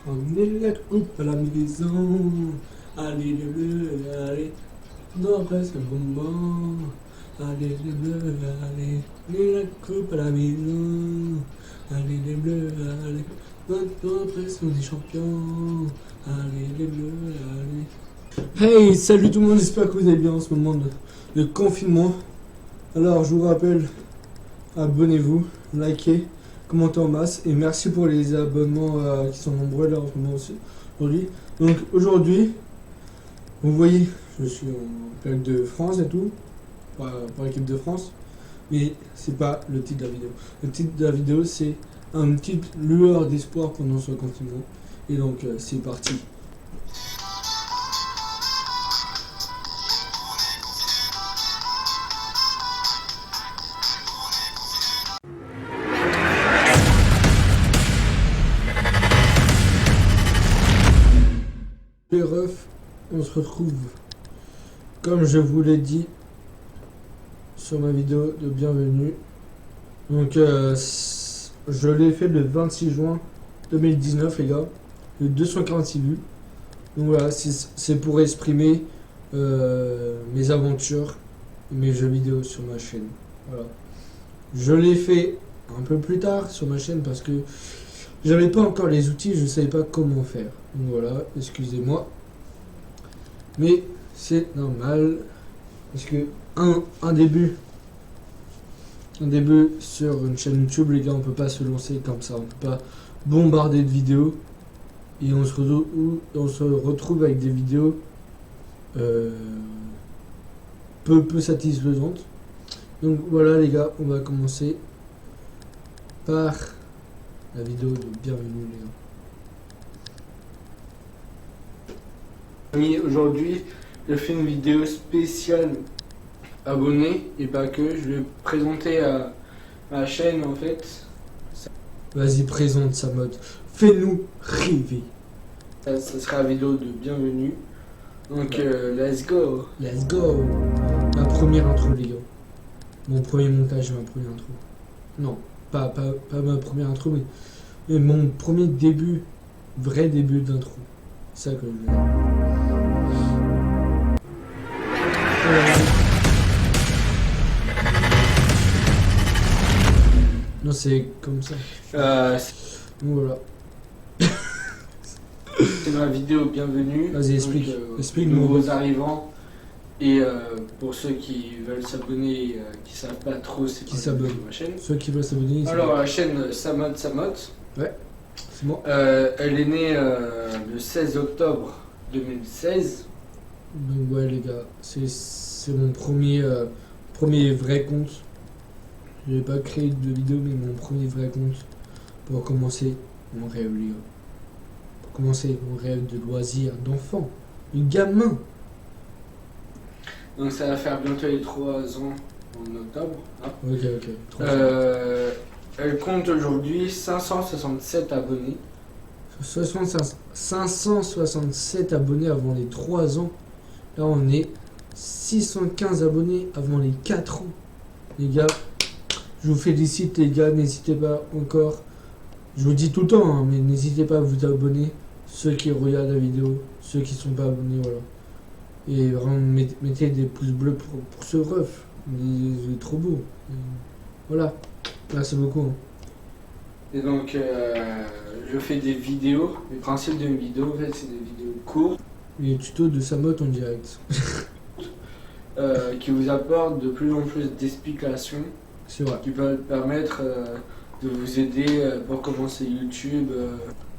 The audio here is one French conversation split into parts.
Emmenez la coupe à la maison. Allez les bleus, allez. Non, presque le moment. Allez les bleus, allez. Emmenez la coupe à la maison. Allez les bleus, allez. Maintenant presque on est champions. Allez les bleus, allez. Hey, salut tout le monde, j'espère que vous allez bien en ce moment de confinement. Alors je vous rappelle, abonnez-vous, likez, commentez en masse et merci pour les abonnements qui sont nombreux là en ce moment aussi aujourd'hui. Donc aujourd'hui, vous voyez, je suis en plaque de France et tout, pour l'équipe de France, mais c'est pas le titre de la vidéo. Le titre de la vidéo c'est un petit lueur d'espoir pendant ce confinement. Et donc c'est parti. Les refs, on se retrouve comme je vous l'ai dit sur ma vidéo de bienvenue. Donc je l'ai fait le 26 juin 2019 les gars, de 246 vues. Donc voilà, c'est pour exprimer mes aventures, mes jeux vidéo sur ma chaîne. Voilà. Je l'ai fait un peu plus tard sur ma chaîne parce que j'avais pas encore les outils, je savais pas comment faire. Donc voilà, excusez-moi. Mais c'est normal. Parce que un début sur une chaîne YouTube, les gars, on peut pas se lancer comme ça. On peut pas bombarder de vidéos. Et on se retrouve avec des vidéos peu satisfaisantes. Donc voilà les gars, on va commencer par la vidéo de bienvenue les gars. Aujourd'hui, je fais une vidéo spéciale abonnés et pas que. Je vais présenter à ma chaîne en fait. Vas-y, présente sa mode. Fais-nous rêver. Ça sera la vidéo de bienvenue. Donc let's go. Let's go. Ma première intro les gars. Mon premier montage et ma première intro. Non, pas ma première intro, mais mon premier début, vrai début d'intro. C'est ça que je veux dire. Non, c'est comme ça. Voilà. C'est ma vidéo bienvenue. Vas-y, explique. Explique nouveaux arrivants. Et pour ceux qui veulent s'abonner, qui savent pas trop c'est qui s'abonnent ma chaîne. Ceux qui veulent s'abonner. Alors la chaîne Samot. Ouais. C'est moi. Elle est née le 16 octobre 2016. Donc ouais les gars, c'est mon premier vrai compte. Je n'ai pas créé de vidéo, mais mon premier vrai compte pour commencer mon rêve, les gars. Pour commencer mon rêve de loisir, d'enfant, de gamin. Donc ça va faire bientôt les 3 ans en octobre. Hein. Ok. Elle compte aujourd'hui 567 abonnés. 567 abonnés avant les 3 ans. Là on est 615 abonnés avant les 4 ans. Les gars, je vous félicite les gars, n'hésitez pas encore, je vous dis tout le temps, hein, mais n'hésitez pas à vous abonner, ceux qui regardent la vidéo, ceux qui sont pas abonnés, voilà. Et vraiment, mettez des pouces bleus pour ce ref, il est trop beau. Et voilà, merci beaucoup. Hein. Et donc, je fais des vidéos, le principe d'une vidéo, en fait, c'est des vidéos courtes. Les tutos de Samot en direct. Qui vous apportent de plus en plus d'explications. C'est vrai. Qui peuvent permettre de vous aider pour commencer YouTube.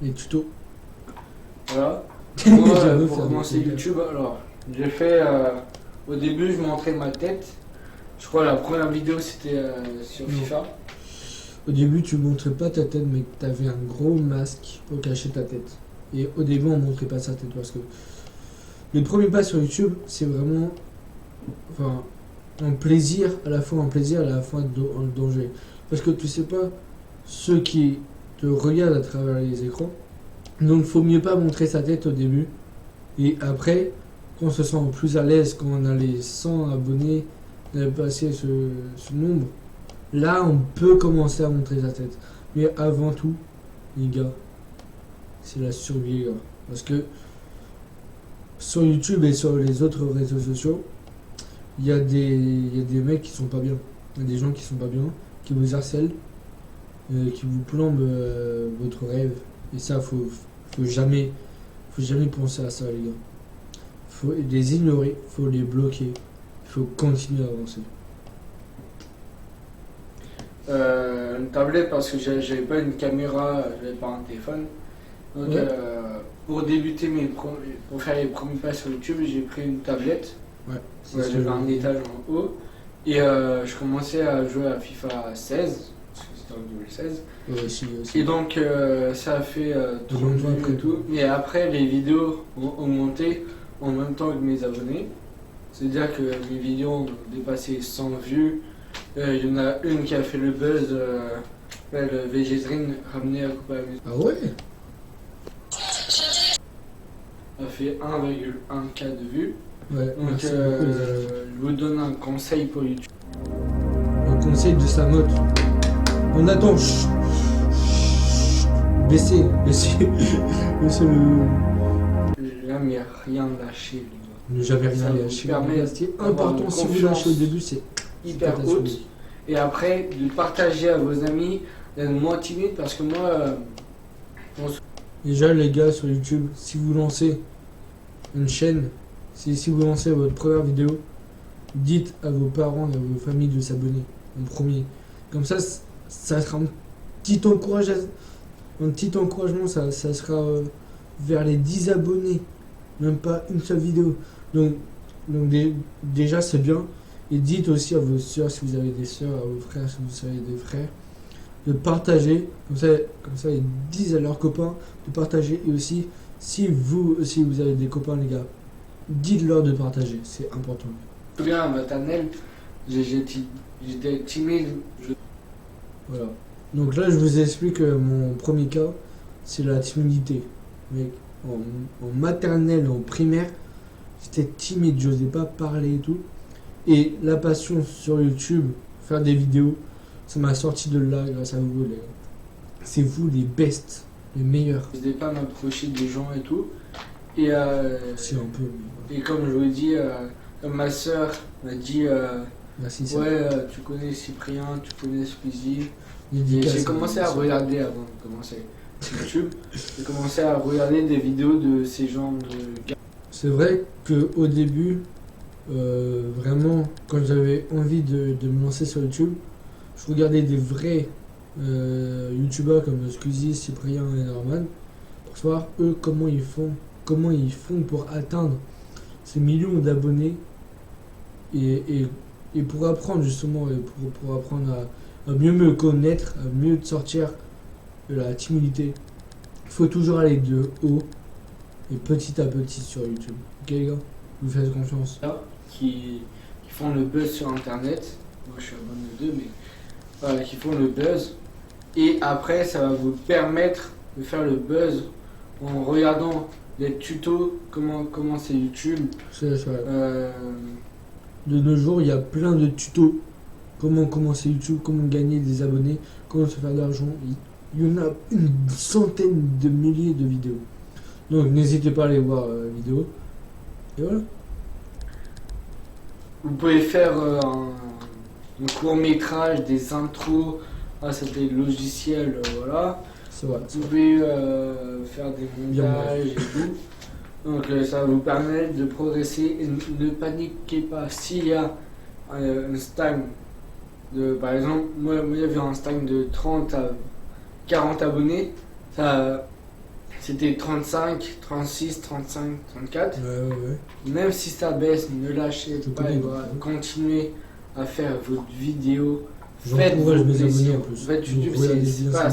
Les tutos. Voilà. Moi, pour commencer YouTube, alors, j'ai fait. Au début, je montrais ma tête. Je crois la première vidéo c'était sur FIFA. Au début, tu montrais pas ta tête, mais tu avais un gros masque pour cacher ta tête. Et au début, on montrait pas sa tête parce que le premier pas sur YouTube, c'est vraiment. Enfin. Un plaisir, à la fois un plaisir, à la fois un danger. Parce que tu sais pas ceux qui te regardent à travers les écrans. Donc faut mieux pas montrer sa tête au début. Et après, quand on se sent plus à l'aise, quand on a les 100 abonnés, on a passé ce nombre, là on peut commencer à montrer sa tête. Mais avant tout, les gars, c'est la survie, les gars. Parce que sur YouTube et sur les autres réseaux sociaux, il y a des mecs qui sont pas bien. Il y a des gens qui sont pas bien, qui vous harcèlent, qui vous plombent votre rêve. Et ça, faut jamais penser à ça, les gars. Faut les ignorer, faut les bloquer. Il faut continuer à avancer. Une tablette parce que j'avais pas une caméra, j'avais pas un téléphone. Donc Ouais. pour débuter pour faire les premiers pas sur YouTube, j'ai pris une tablette. Ouais. Ouais, j'avais un étage en haut. Et je commençais à jouer à FIFA 16, parce que c'était en 2016. Ouais, aussi. Et donc ça a fait 30 longtemps vues après. et tout. Et après les vidéos ont augmenté en même temps que mes abonnés. C'est-à-dire que mes vidéos ont dépassé 100 vues. Il y en a une qui a fait le buzz, le Végétrine ramené à Coupe à la maison. Ah ouais? A fait 1,1K de vues. Ouais, Donc merci beaucoup, les amis. je vous donne un conseil pour YouTube. Un conseil de sa mode. On attend. Chut. Baissez le. Jamais rien lâcher, les gars. Ne jamais Ça rien vous lâcher. permet Ce qui est d'avoir important une si vous confiance lâchez au début, c'est Hyper haute. Et après, de partager à vos amis, d'être moins timide parce que moi, Déjà, les gars, sur YouTube, si vous lancez une chaîne, si vous lancez votre première vidéo, dites à vos parents et à vos familles de s'abonner en premier. Comme ça sera un petit encouragement, ça sera vers les 10 abonnés, même pas une seule vidéo. Donc déjà, c'est bien. Et dites aussi à vos soeurs, si vous avez des soeurs, à vos frères, si vous avez des frères, de partager. Comme ça, ils disent à leurs copains de partager. Et aussi, si vous avez des copains, les gars, dites-leur de partager. C'est important. je me souviens à maternelle, j'étais timide. Voilà. Donc là, je vous explique mon premier cas, c'est la timidité. Mais en maternelle, en primaire, j'étais timide, j'osais pas parler et tout. Et la passion sur YouTube, faire des vidéos, ça m'a sorti de là grâce à vous, les gars. C'est vous les best, les meilleurs. Je n'osais pas m'approcher des gens et tout. Et, C'est un peu. et comme je vous ai dit, comme ma soeur m'a dit Merci, ça. ouais, tu connais Cyprien, tu connais Squeezie. Et Dédicace, j'ai commencé à regarder avant de commencer YouTube. J'ai commencé à regarder des vidéos de ces genres de gars. C'est vrai qu'au début, vraiment, quand j'avais envie de me lancer sur YouTube, je regardais des vrais YouTubeurs comme Squeezie, Cyprien et Norman pour savoir eux comment ils font pour atteindre ces millions d'abonnés et pour apprendre justement, et pour apprendre à mieux me connaître, à mieux sortir de la timidité. Il faut toujours aller de haut et petit à petit sur YouTube. Ok les gars, vous faites confiance. Qui font le buzz sur internet. Moi je suis abonné aux deux, mais voilà, qui font le buzz. Et après, ça va vous permettre de faire le buzz en regardant des tutos, comment c'est YouTube. C'est ça. De nos jours, il y a plein de tutos. Comment commencer YouTube, comment gagner des abonnés, comment se faire de l'argent. Il y en a une centaine de milliers de vidéos. Donc n'hésitez pas à aller voir la vidéo. Et voilà. Vous pouvez faire un court métrage, des intros. Ah, c'est des logiciels, voilà. C'est vrai. Vous pouvez faire des montages et tout. Donc ça va vous permettre de progresser et ne paniquez pas. S'il y a un stagne de, par exemple, moi il y avait un stagne de 30 à 40 abonnés, ça c'était 35, 36, 35, 34. Ouais. Même si ça baisse, ne lâchez pas, connais, voilà. Continuez à faire votre vidéo. J'encourage mes abonnés en plus. En fait, YouTube, c'est un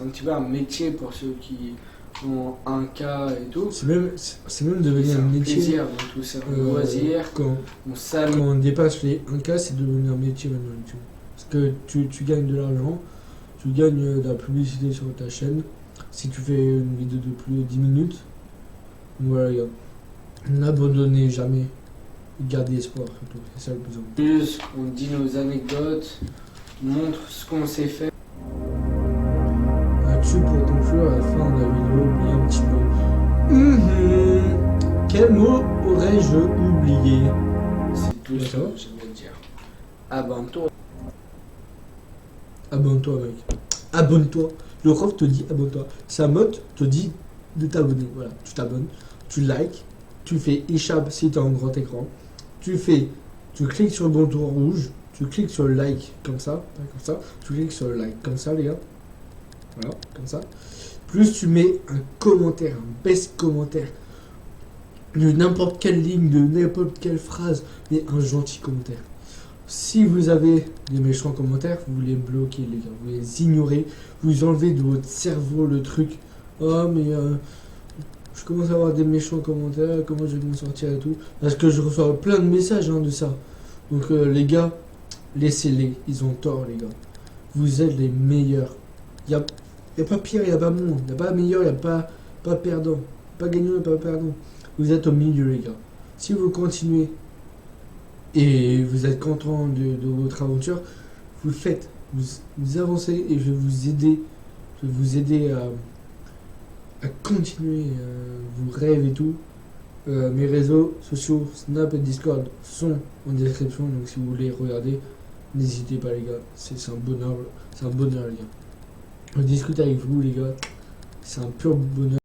petit peu un métier pour ceux qui ont un cas et tout. C'est même devenu un métier. Plaisir avant tout, c'est un loisir. Quand on dépasse les 1K, c'est devenu un métier maintenant YouTube. Parce que tu gagnes de l'argent, tu gagnes de la publicité sur ta chaîne. Si tu fais une vidéo de plus de 10 minutes, voilà les gars. N'abandonnez jamais. Gardez espoir surtout, c'est ça le plus important. Plus, on dit nos anecdotes, on montre ce qu'on sait faire. Un tube pour conclure à la fin de la vidéo, oublier un petit mot. Quel mot aurais-je oublié? C'est tout ce que je vais dire. Abonne-toi. Abonne-toi, mec. Abonne-toi. Le prof te dit abonne-toi. Sa mote te dit de t'abonner. Voilà, tu t'abonnes, tu likes, tu fais échappe si tu es en grand écran. Tu cliques sur le bouton rouge, tu cliques sur le like comme ça, tu cliques sur le like comme ça, les gars. Voilà, comme ça. Plus tu mets un commentaire, un best commentaire de n'importe quelle ligne, de n'importe quelle phrase, mais un gentil commentaire. Si vous avez des méchants commentaires, vous les bloquez, les gars. Vous les ignorez, vous enlevez de votre cerveau le truc. Oh, mais je commence à avoir des méchants commentaires, comment je vais m'en sortir et tout. Parce que je reçois plein de messages de ça. Donc, les gars, laissez-les. Ils ont tort, les gars. Vous êtes les meilleurs. Il n'y a pas pire, il n'y a pas monde. Il n'y a pas meilleur, il n'y a pas perdant. Pas gagnant, il n'y a pas perdant. Vous êtes au milieu, les gars. Si vous continuez et vous êtes content de votre aventure, vous faites, vous avancez et je vais vous aider à continuer vos rêves et tout. Mes réseaux sociaux, Snap et Discord, sont en description, donc si vous voulez regarder, n'hésitez pas, les gars. C'est un bonheur, les gars. Je discute avec vous, les gars. C'est un pur bonheur.